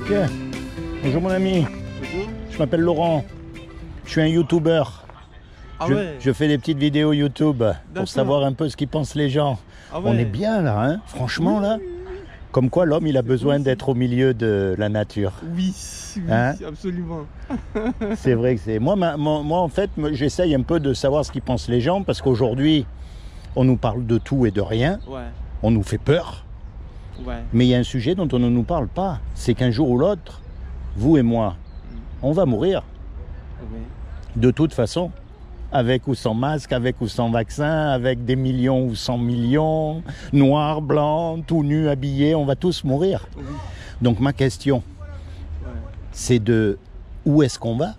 Tiens, bonjour mon ami, Bonjour. je m'appelle Laurent, je suis un YouTuber. Ah je, ouais. je fais des petites vidéos YouTube D'accord. pour savoir un peu ce qu'ils pensent les gens. Ah ouais. On est bien là, hein, franchement là. Comme quoi l'homme il a besoin d'être au milieu de la nature. Oui, oui, Hein? absolument. C'est vrai que c'est... Moi en fait, j'essaye un peu de savoir ce qu'ils pensent les gens parce qu'aujourd'hui, on nous parle de tout et de rien. Ouais, On nous fait peur. ouais. Mais il y a un sujet dont on ne nous parle pas. C'est qu'un jour ou l'autre, vous et moi, on va mourir. Ouais. De toute façon. Avec ou sans masque, avec ou sans vaccin, avec des millions ou 100 millions, noirs, blancs, tout nus, habillés, on va tous mourir. Oui. Donc ma question, Ouais. c'est de où est-ce qu'on va?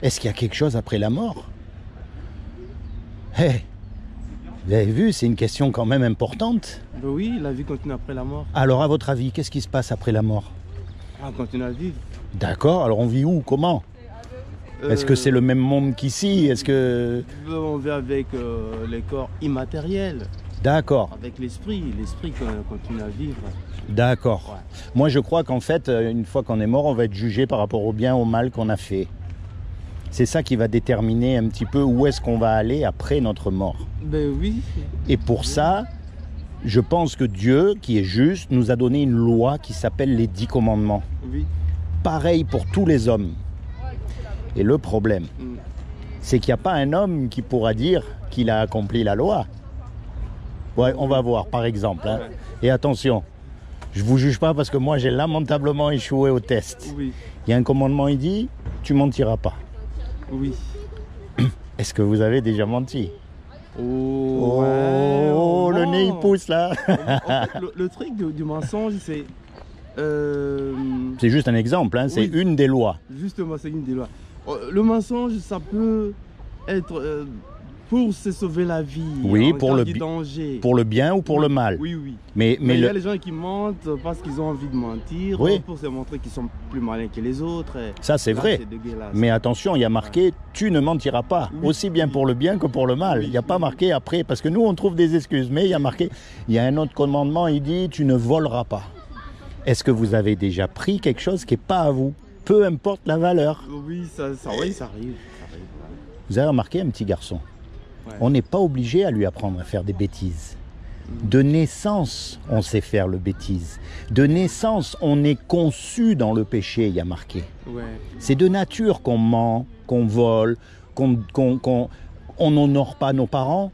Est-ce qu'il y a quelque chose après la mort? Hey, vous avez vu, c'est une question quand même importante. Ben oui, la vie continue après la mort. Alors à votre avis, qu'est-ce qui se passe après la mort? On continue à vivre. D'accord, alors on vit où? Comment? Est-ce que c'est le même monde qu'ici? Est-ce que... On vit avec les corps immatériels, D'accord, avec l'esprit. L'esprit continue à vivre. d'accord. Ouais. Moi je crois qu'en fait, une fois qu'on est mort, on va être jugé par rapport au bien, au mal qu'on a fait. C'est ça qui va déterminer un petit peu où est-ce qu'on va aller après notre mort. Ben oui. Et pour ça, je pense que Dieu, qui est juste, nous a donné une loi qui s'appelle les 10 commandements. Oui. Pareil pour tous les hommes. Et le problème, Mm. c'est qu'il n'y a pas un homme qui pourra dire qu'il a accompli la loi. Ouais, on va voir, par exemple. Hein. Et attention, je ne vous juge pas parce que moi, j'ai lamentablement échoué au test. Oui. Il y a un commandement, il dit, tu mentiras pas. Oui. Est-ce que vous avez déjà menti? Oh, Oh, ouais, le nez, il non. pousse là. En fait, le truc du mensonge, c'est... C'est juste un exemple, hein, c'est Oui. une des lois. Justement, c'est une des lois. Le mensonge, ça peut être pour se sauver la vie, Oui, en pour cas le du bi- danger. Pour le bien ou pour Oui, le mal. Oui, oui. Mais Mais il y a le... les gens qui mentent parce qu'ils ont envie de mentir, Oui. pour se montrer qu'ils sont plus malins que les autres. Et Ça, c'est là, vrai. c'est dégueulasse. Mais attention, il y a marqué « tu ne mentiras pas Oui. aussi bien pour le bien que pour le mal Oui. Il n'y a pas marqué après, parce que nous, on trouve des excuses. Mais il y a marqué, il y a un autre commandement, il dit « tu ne voleras pas ». Est-ce que vous avez déjà pris quelque chose qui n'est pas à vous? Peu importe la valeur. Oui, oui, ça arrive. Vous avez remarqué un petit garçon? Ouais. On n'est pas obligé à lui apprendre à faire des bêtises. De naissance, on sait faire le bêtise. De naissance, on est conçu dans le péché, il y a marqué. Ouais. C'est de nature qu'on ment, qu'on vole, qu'on n'honore pas nos parents.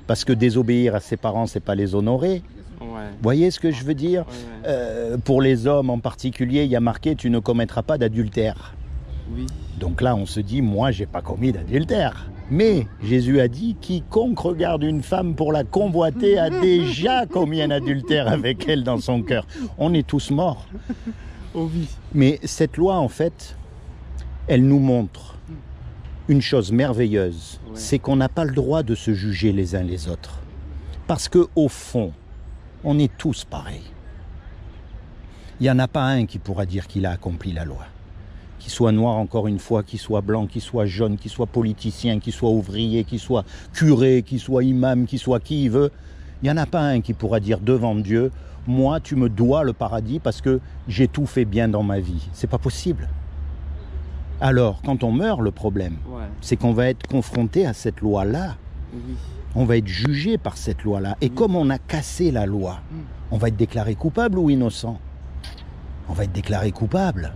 Parce que désobéir à ses parents, c'est pas les honorer. Ouais. Voyez ce que je veux dire? Ouais. Pour les hommes en particulier, il y a marqué « tu ne commettras pas d'adultère ». Oui. Donc là, on se dit « moi, j'ai pas commis d'adultère ». Mais Jésus a dit « quiconque regarde une femme pour la convoiter a déjà commis un adultère avec elle dans son cœur ». On est tous morts. Oh oui. Mais cette loi, en fait, elle nous montre une chose merveilleuse. Ouais. C'est qu'on n'a pas le droit de se juger les uns les autres. Parce qu'au fond, on est tous pareils. Il n'y en a pas un qui pourra dire qu'il a accompli la loi. Qu'il soit noir encore une fois, qu'il soit blanc, qu'il soit jaune, qu'il soit politicien, qu'il soit ouvrier, qu'il soit curé, qu'il soit imam, qu'il soit qui il veut. Il n'y en a pas un qui pourra dire devant Dieu, moi tu me dois le paradis parce que j'ai tout fait bien dans ma vie. C'est pas possible. Alors, quand on meurt, le problème, Ouais. c'est qu'on va être confronté à cette loi-là. Oui. On va être jugé par cette loi-là. Et comme on a cassé la loi, on va être déclaré coupable ou innocent? On va être déclaré coupable.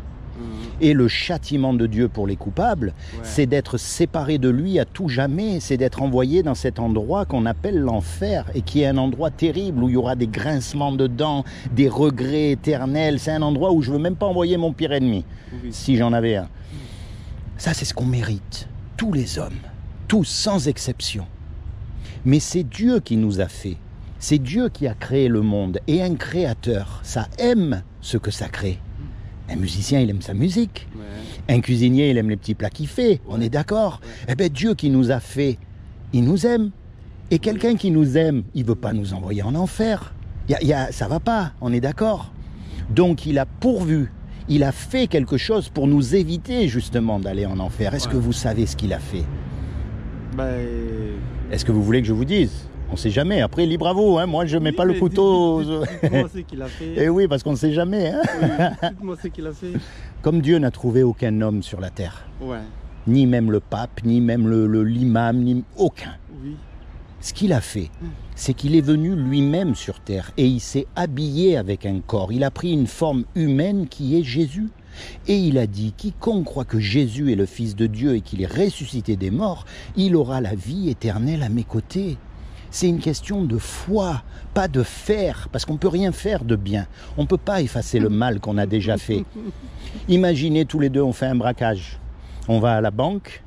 Et le châtiment de Dieu pour les coupables, c'est d'être séparé de lui à tout jamais, c'est d'être envoyé dans cet endroit qu'on appelle l'enfer, et qui est un endroit terrible où il y aura des grincements de dents, des regrets éternels. C'est un endroit où je ne veux même pas envoyer mon pire ennemi, si j'en avais un. Ça, c'est ce qu'on mérite, tous les hommes, tous sans exception. Mais c'est Dieu qui nous a fait, c'est Dieu qui a créé le monde, et un créateur, ça aime ce que ça crée. Un musicien, il aime sa musique. Ouais. Un cuisinier, il aime les petits plats qu'il fait. On est d'accord? Eh bien, Dieu qui nous a fait, il nous aime. Et quelqu'un qui nous aime, il ne veut pas nous envoyer en enfer. Ça ne va pas, on est d'accord? Donc, il a pourvu, Il a fait quelque chose pour nous éviter justement d'aller en enfer. Est-ce que vous savez ce qu'il a fait? Est-ce que vous voulez que je vous dise? On ne sait jamais. Après, libre à vous. Hein. Moi, je ne mets pas le couteau. Dites-moi ce qu'il a fait. Eh oui, parce qu'on ne sait jamais. Hein. Oui, dites-moi ce qu'il a fait. Comme Dieu n'a trouvé aucun homme sur la terre. Ouais. Ni même le pape, ni même l'imam, ni aucun. Oui. Ce qu'il a fait, c'est qu'il est venu lui-même sur terre et il s'est habillé avec un corps. Il a pris une forme humaine qui est Jésus. Et il a dit, quiconque croit que Jésus est le Fils de Dieu et qu'il est ressuscité des morts, il aura la vie éternelle à mes côtés. C'est une question de foi, pas de faire, parce qu'on ne peut rien faire de bien. On ne peut pas effacer le mal qu'on a déjà fait. Imaginez tous les deux, on fait un braquage. On va à la banque,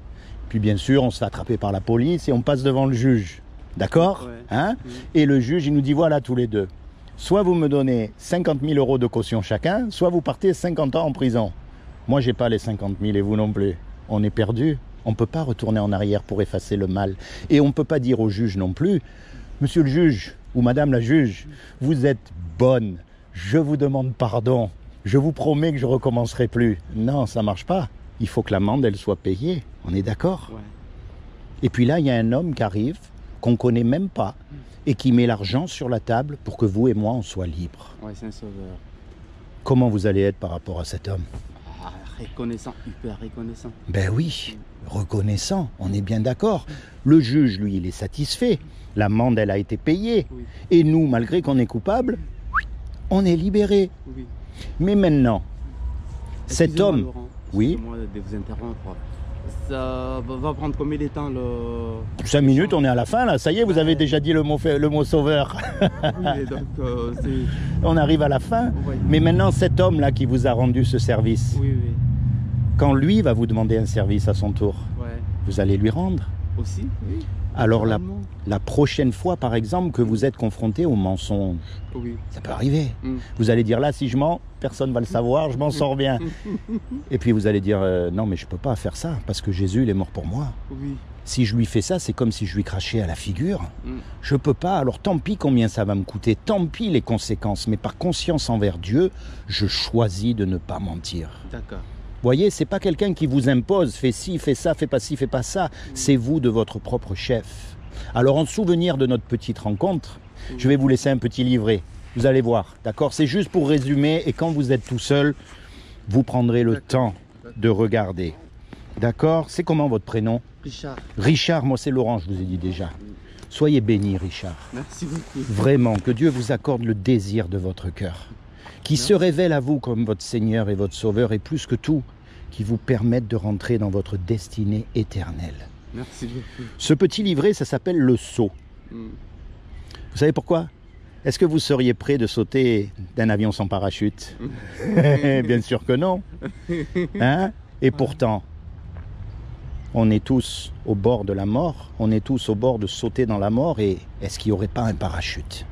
puis bien sûr, on se fait attraper par la police et on passe devant le juge. D'accord? Hein? Et le juge, il nous dit, voilà tous les deux. Soit vous me donnez 50 000 euros de caution chacun, soit vous partez 50 ans en prison. Moi, j'ai pas les 50 000 et vous non plus. On est perdu. On ne peut pas retourner en arrière pour effacer le mal. Et on ne peut pas dire au juge non plus, monsieur le juge ou madame la juge, vous êtes bonne, je vous demande pardon, je vous promets que je ne recommencerai plus. Non, ça ne marche pas. Il faut que l'amende, elle soit payée. On est d'accord? Ouais. Et puis là, il y a un homme qui arrive, qu'on ne connaît même pas, et qui met l'argent sur la table pour que vous et moi, on soit libres. Ouais, c'est un sauveur. Comment vous allez être par rapport à cet homme? Reconnaissant, hyper reconnaissant. Ben oui, reconnaissant, on est bien d'accord. Le juge, lui, il est satisfait. L'amende, elle a été payée. Oui. Et nous, malgré qu'on est coupable, on est libérés. Oui. Mais maintenant, cet homme... Laurent, oui. Excusez-moi de vous interrompre. Ça va prendre combien de temps 5 minutes, on est à la fin là. Ça y est, vous avez déjà dit le mot sauveur. Oui, donc, on arrive à la fin. Oui. Mais maintenant, cet homme là qui vous a rendu ce service, oui. Quand lui va vous demander un service à son tour, vous allez lui rendre. Aussi, oui. Alors la prochaine fois, par exemple, que vous êtes confronté au mensonge, ça peut arriver. Vous allez dire là, si je mens, personne ne va le savoir, je m'en sors bien. Et puis vous allez dire, non mais je ne peux pas faire ça, parce que Jésus, il est mort pour moi. Oui. Si je lui fais ça, c'est comme si je lui crachais à la figure. Je ne peux pas, alors tant pis combien ça va me coûter, tant pis les conséquences, mais par conscience envers Dieu, je choisis de ne pas mentir. D'accord. Vous voyez, ce n'est pas quelqu'un qui vous impose, fais ci, fais ça, fais pas ci, fais pas ça. C'est vous de votre propre chef. Alors en souvenir de notre petite rencontre, je vais vous laisser un petit livret. Vous allez voir, d'accord? C'est juste pour résumer, et quand vous êtes tout seul, vous prendrez le temps de regarder. D'accord? C'est comment votre prénom? Richard. Richard, moi c'est Laurent, je vous ai dit déjà. Soyez béni, Richard. Merci beaucoup. Vraiment, que Dieu vous accorde le désir de votre cœur. Qui se révèle à vous comme votre Seigneur et votre Sauveur, et plus que tout, qui vous permettent de rentrer dans votre destinée éternelle. Merci beaucoup. Ce petit livret, ça s'appelle le saut. Vous savez pourquoi? Est-ce que vous seriez prêt de sauter d'un avion sans parachute? Bien sûr que non. Hein? Et pourtant, on est tous au bord de la mort, on est tous au bord de sauter dans la mort, et est-ce qu'il n'y aurait pas un parachute?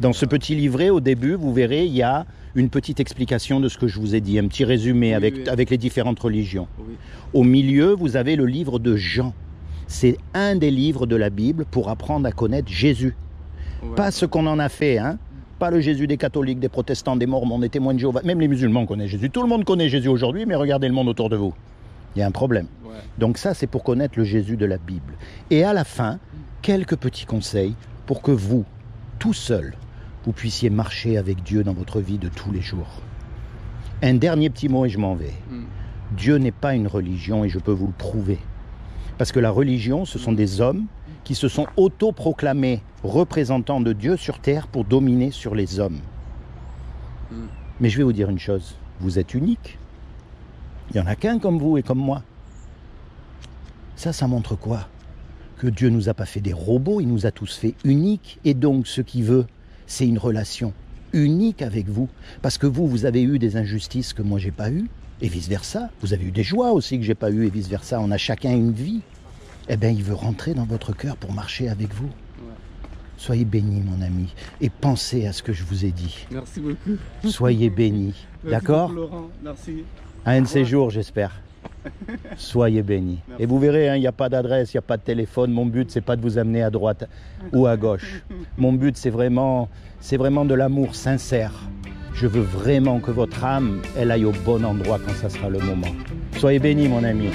Dans ce petit livret, au début, vous verrez, il y a une petite explication de ce que je vous ai dit, un petit résumé avec les différentes religions. Oui. Au milieu, vous avez le livre de Jean. C'est un des livres de la Bible pour apprendre à connaître Jésus. Ouais. Pas ce qu'on en a fait, hein. Pas le Jésus des catholiques, des protestants, des mormons, des témoins de Jéhovah. Même les musulmans connaissent Jésus. Tout le monde connaît Jésus aujourd'hui, mais regardez le monde autour de vous. Il y a un problème. Ouais. Donc ça, c'est pour connaître le Jésus de la Bible. Et à la fin, quelques petits conseils pour que vous, tout seul, vous puissiez marcher avec Dieu dans votre vie de tous les jours. Un dernier petit mot et je m'en vais. Dieu n'est pas une religion et je peux vous le prouver. Parce que la religion, ce sont des hommes qui se sont autoproclamés représentants de Dieu sur terre pour dominer sur les hommes. Mais je vais vous dire une chose, vous êtes unique. Il n'y en a qu'un comme vous et comme moi. Ça montre quoi? Que Dieu ne nous a pas fait des robots, il nous a tous fait uniques. Et donc, ce qu'il veut, c'est une relation unique avec vous. Parce que vous avez eu des injustices que moi, j'ai pas eues, et vice-versa. Vous avez eu des joies aussi que j'ai pas eues, et vice-versa. On a chacun une vie. Eh bien, il veut rentrer dans votre cœur pour marcher avec vous. Ouais. Soyez bénis, mon ami, et pensez à ce que je vous ai dit. Merci beaucoup. Soyez bénis, d'accord? Laurent, merci. À un de ces jours, j'espère. Soyez bénis. Merci. Et vous verrez, il n'y a pas d'adresse, il n'y a pas de téléphone. Mon but, c'est pas de vous amener à droite ou à gauche. Mon but, c'est vraiment de l'amour sincère. Je veux vraiment que votre âme, elle aille au bon endroit quand ça sera le moment. Soyez bénis, mon ami.